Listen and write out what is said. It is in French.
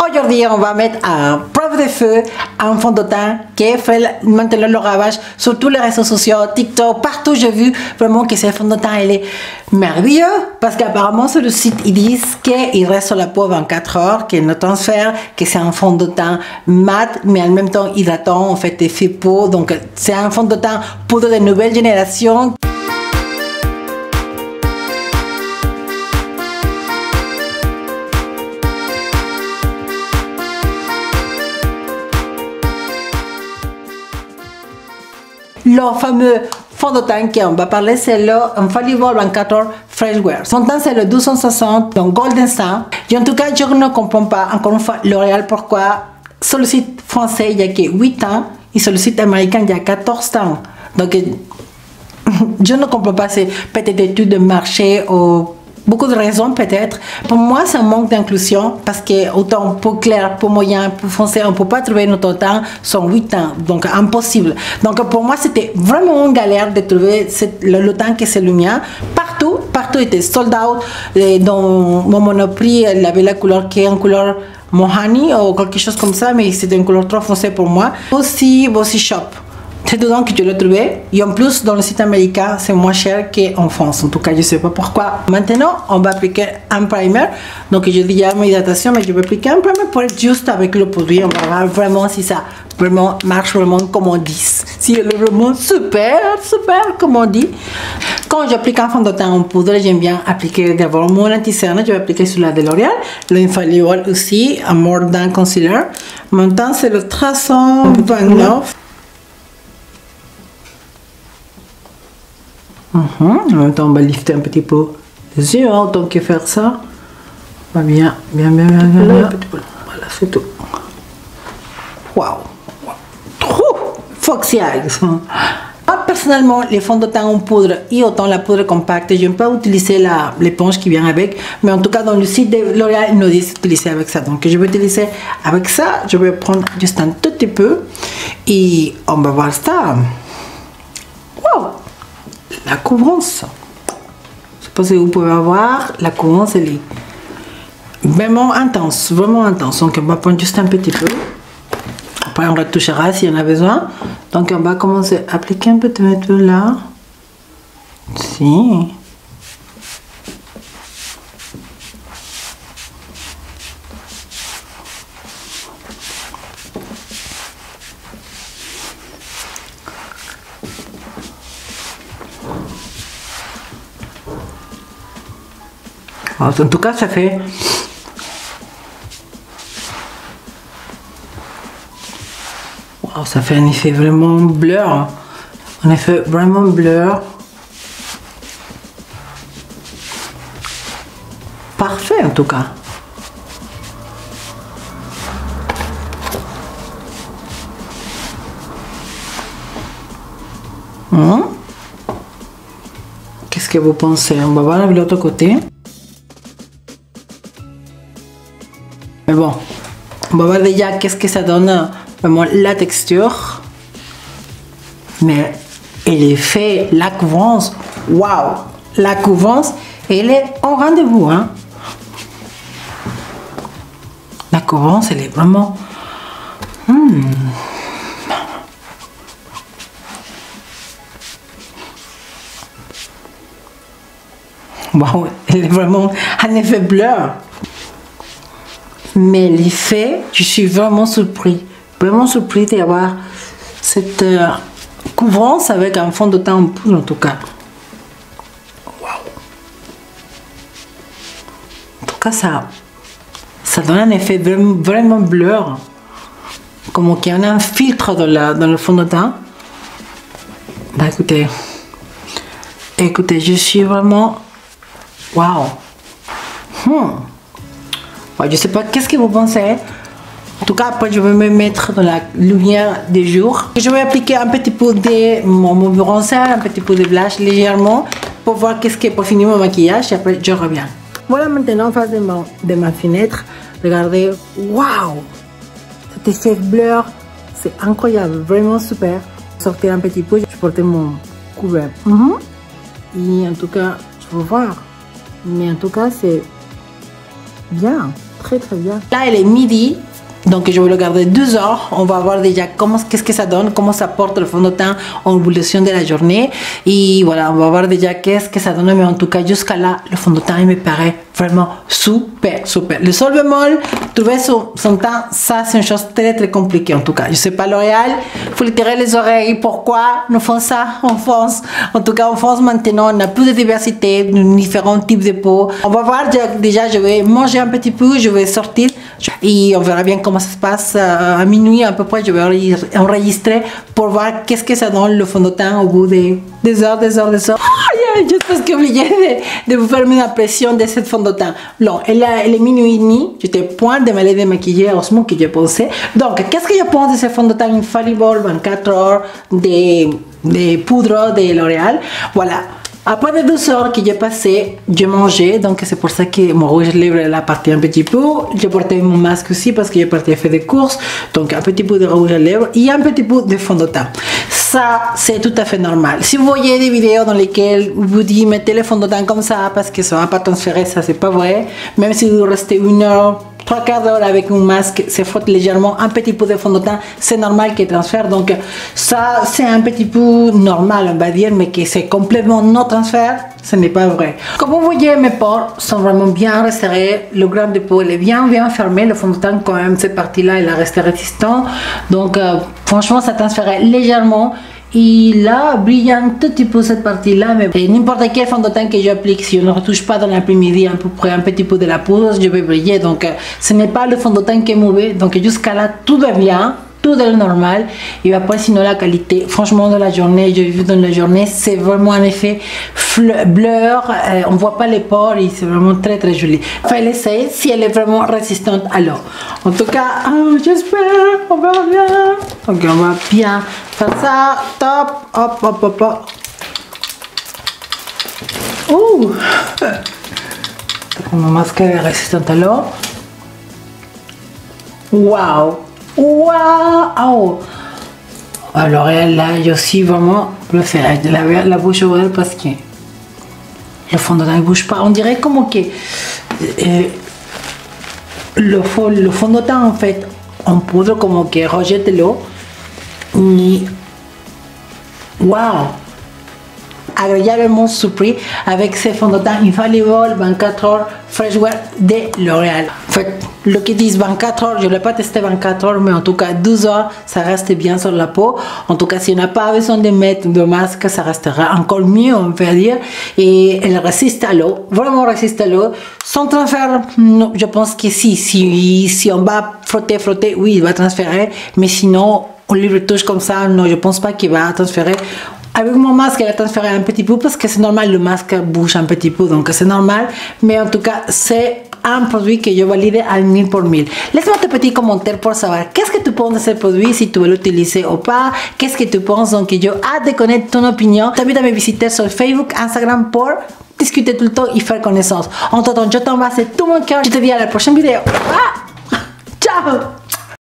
Aujourd'hui, on va mettre à preuve de feu un fond de teint qui fait maintenant le ravage sur tous les réseaux sociaux, TikTok, partout. J'ai vu vraiment que ce fond de teint il est merveilleux parce qu'apparemment sur le site ils disent qu'il reste sur la peau 24 heures, qu'il ne transfère, que c'est un fond de teint mat mais en même temps hydratant, en fait effet peau. Donc c'est un fond de teint poudre de nouvelle génération. Le fameux fond de teint qu'on va parler, c'est le Infallible 24 Fresh Wear. Son teint, c'est le 1260, donc Golden Star. Et en tout cas, je ne comprends pas, encore une fois, L'Oréal, pourquoi sur le site français, il n'y a que 8 ans, et sur le site américain, il y a 14 ans. Donc, je ne comprends pas, c'est peut-être études de marché ou beaucoup de raisons peut-être. Pour moi, c'est un manque d'inclusion parce que autant pour clair, pour moyen, pour foncé, on ne peut pas trouver notre temps sur 8 ans. Donc, impossible. Donc, pour moi, c'était vraiment une galère de trouver le temps que c'est le mien. Partout était sold out. Dans mon Monoprix, il avait la couleur qui est en couleur Mohani ou quelque chose comme ça, mais c'était une couleur trop foncée pour moi. Aussi Shop. C'est dedans que je l'ai trouvé. Et en plus, dans le site américain, c'est moins cher qu'en France. En tout cas, je ne sais pas pourquoi. Maintenant, on va appliquer un primer. Donc, je dis déjà ma hydratation, mais je vais appliquer un primer pour être juste avec le produit. On va voir vraiment si ça vraiment marche vraiment comme on dit. Si elle est vraiment super, comme on dit. Quand j'applique un fond de teint en poudre, j'aime bien appliquer d'abord mon anti-cerne. Je vais appliquer celui-là de L'Oréal. L'Infallible aussi, un Mordant Concealer. Maintenant, c'est le 329. En même temps, on va lifter un petit peu les yeux, hein, autant que faire ça. Va bien. Voilà, c'est tout. Waouh! Trop foxy eyes. Moi, personnellement, les fonds de teint en poudre et autant la poudre compacte, je n'aime pas utiliser l'éponge qui vient avec, mais en tout cas, dans le site de L'Oréal, ils nous disent d'utiliser avec ça. Donc, je vais utiliser avec ça. Je vais prendre juste un tout petit peu et on va voir ça. Waouh! La couvrance, je sais pas si vous pouvez voir, la couvrance elle est vraiment intense, donc on va prendre juste un petit peu, après on retouchera s'il y en a besoin. Donc on va commencer à appliquer un petit peu là, si. En tout cas, ça fait wow, ça fait un effet vraiment blur. Un effet vraiment blur. Parfait en tout cas. Qu'est-ce que vous pensez? On va voir de l'autre côté. Mais bon, on va voir déjà qu'est-ce que ça donne, vraiment la texture. Mais elle est fait, la couvrance, waouh! La couvrance, elle est au rendez-vous. Hein? La couvrance, elle est vraiment... Waouh, elle est vraiment un effet blur. Mais l'effet, je suis vraiment surpris d'avoir cette couvrance avec un fond de teint en poudre en tout cas. Waouh! En tout cas, ça donne un effet vraiment blur, comme qu'il y en a un filtre dans le fond de teint. Bah écoutez, je suis vraiment waouh! Je sais pas, qu'est-ce que vous pensez? En tout cas, après, je vais me mettre dans la lumière des jours. Je vais appliquer un petit peu de mon bronzer, un petit peu de blush légèrement pour voir pour finir mon maquillage et après, je reviens. Voilà maintenant en face de ma fenêtre. Regardez, waouh! Cet effet blur, c'est incroyable, vraiment super. Sortir un petit peu, je portais mon couvert. Et en tout cas, je vais voir. Mais en tout cas, c'est bien. très très bien. Là, il est midi. Donc je vais le garder 2 heures, on va voir déjà qu'est-ce que ça donne, comment ça porte le fond de teint en évolution de la journée. Et voilà, on va voir déjà qu'est-ce que ça donne, mais en tout cas jusqu'à là, le fond de teint il me paraît vraiment super, super. Le seul bémol, trouver son teint, ça c'est une chose très très compliquée en tout cas. Je sais pas L'Oréal, il faut lui tirer les oreilles, pourquoi nous faisons ça en France? En tout cas en France maintenant, on a plus de diversité, différents types de peau. On va voir déjà, je vais manger un petit peu, je vais sortir et on verra bien comment ça se passe à minuit à peu près. Je vais enregistrer pour voir qu'est-ce que ça donne le fond de teint au bout des heures. Juste parce que j'ai oublié de vous faire une impression de cette fond de teint. Non, elle est minuit et demi. J'étais point de me démaquiller, heureusement que j'ai pensé. Donc, qu'est-ce que je pense de ce fond de teint Infallible 24 heures de poudre de L'Oréal? Voilà. Après les 2 heures que j'ai passé, j'ai mangé, donc c'est pour ça que mon rouge à lèvres est parti un petit peu. J'ai porté mon masque aussi parce que j'ai parti faire des courses, donc un petit peu de rouge à lèvres et un petit peu de fond de teint. Ça, c'est tout à fait normal. Si vous voyez des vidéos dans lesquelles vous dites mettez le fond de teint comme ça parce que ça ne va pas transférer, ça c'est pas vrai. Même si vous restez 1 heure, 3/4 d'heure avec un masque, se frotte légèrement un petit peu de fond de teint, c'est normal qu'il transfère. Donc ça, c'est un petit peu normal, on va dire, mais que c'est complètement non transfert, ce n'est pas vrai. Comme vous voyez, mes pores sont vraiment bien resserrés, le grain de peau est bien fermé, le fond de teint quand même, cette partie-là, il est resté résistant. Donc franchement, ça transférait légèrement. Il a brillé un tout petit peu cette partie-là, mais n'importe quel fond de teint que j'applique, si on ne retouche pas dans l'après-midi à peu près un petit peu de la poudre, je vais briller. Donc ce n'est pas le fond de teint qui est mauvais. Donc jusqu'à là, tout va bien. Tout est normal. Et après, sinon, la qualité, franchement, de la journée, j'ai vu dans la journée, c'est vraiment un effet blur. On voit pas les pores et c'est vraiment très très joli. Enfin, l'essayer si elle est vraiment résistante à l'eau. En tout cas, j'espère, on verra bien. Donc, on va bien faire ça. Top, hop, hop, hop, hop. Ouh! Mon masque est résistant à l'eau. Waouh! Waouh! Alors là, j'ai aussi vraiment le fait de la bouche ouverte parce que le fond de teint ne bouge pas. On dirait comme que le fond de teint en fait en poudre comme que rejette l'eau. Waouh! Agréablement surpris avec ce fond de teint Infallible 24 heures Fresh Wear de L'Oréal. En fait, le qui dit 24 heures, je ne l'ai pas testé 24 heures, mais en tout cas 12 heures, ça reste bien sur la peau. En tout cas, si on n'a pas besoin de mettre de masque, ça restera encore mieux, on peut dire. Et elle résiste à l'eau, vraiment résiste à l'eau. Sans transfert, non, je pense que si on va frotter, oui, il va transférer. Mais sinon, on lui retouche comme ça, non, je ne pense pas qu'il va transférer. Avec mon masque, elle a transféré un petit peu parce que c'est normal, le masque bouge un petit peu, donc c'est normal. Mais en tout cas, c'est un produit que je valide à 1000 pour 1000. Laisse-moi tes petits commentaires pour savoir qu'est-ce que tu penses de ce produit, si tu veux l'utiliser ou pas, qu'est-ce que tu penses. Donc, j'ai hâte de connaître ton opinion. T'invite à me visiter sur Facebook, Instagram pour discuter tout le temps et faire connaissance. En tout temps, je t'embrasse de tout mon cœur. Je te dis à la prochaine vidéo. Ciao!